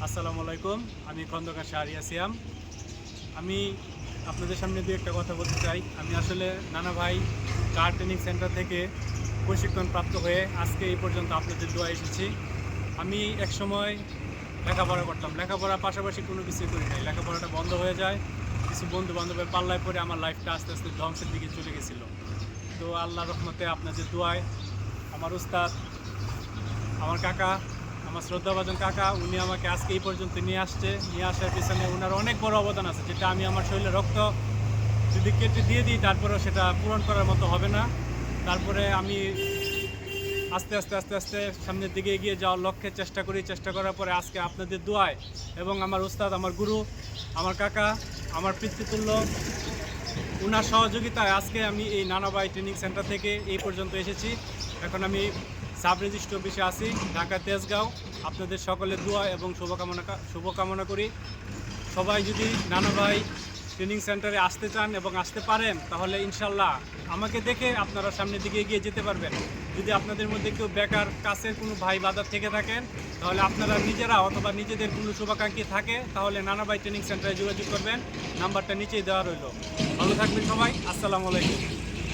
আসসালামু আলাইকুম। আমি খন্দকার শাহরিয়া সিয়াম। আমি আপনাদের সামনে দু একটা কথা বলতে চাই। আমি আসলে নানা ভাই কার ট্রেনিং সেন্টার থেকে প্রশিক্ষণপ্রাপ্ত হয়ে আজকে এই পর্যন্ত আপনাদের দোয়া এসেছি। আমি একসময় লেখাপড়া করতাম, লেখাপড়ার পাশাপাশি কোনো কিছুই করি নাই। লেখাপড়াটা বন্ধ হয়ে যায়, কিছু বন্ধু বান্ধবের পাল্লায় পড়ে আমার লাইফটা আস্তে আস্তে ধ্বংসের দিকে চলে গেছিলো। তো আল্লাহর রহমতে আপনাদের দোয়ায় আমার উস্তাদ, আমার কাকা, আমার শ্রদ্ধাভাজন কাকা, উনি আমাকে আজকে এই পর্যন্ত নিয়ে আসার পিছনে ওনার অনেক বড় অবদান আছে, যেটা আমি আমার শরীরে রক্ত যদি কেটে দিয়ে দিই তারপরেও সেটা পূরণ করার মতো হবে না। তারপরে আমি আস্তে আস্তে আস্তে আস্তে সামনের দিকে এগিয়ে যাওয়ার লক্ষ্যে চেষ্টা করার পরে আজকে আপনাদের দোয়ায় এবং আমার উস্তাদ, আমার গুরু, আমার কাকা, আমার পিতৃতুল্য, ওনার সহযোগিতায় আজকে আমি এই নানাবাই ট্রেনিং সেন্টার থেকে এই পর্যন্ত এসেছি। এখন আমি সাব রেজিস্ট্রি অফিসে আছি, ঢাকা তেজগাঁও। আপনাদের সকলের দোয়া এবং শুভকামনা করি। সবাই যদি নানাবাই ট্রেনিং সেন্টারে আসতে চান এবং আসতে পারেন, তাহলে ইনশাল্লাহ আমাকে দেখে আপনারা সামনের দিকে এগিয়ে যেতে পারবেন। যদি আপনাদের মধ্যে কেউ বেকার কাছের কোনো ভাই বাজার থেকে থাকেন, তাহলে আপনারা নিজেরা অথবা নিজেদের কোনো শুভাকাঙ্ক্ষী থাকে, তাহলে নানাবাই ট্রেনিং সেন্টারে যোগাযোগ করবেন। নাম্বারটা নিচেই দেওয়া রইল। ভালো থাকবেন সবাই। আসসালামু আলাইকুম।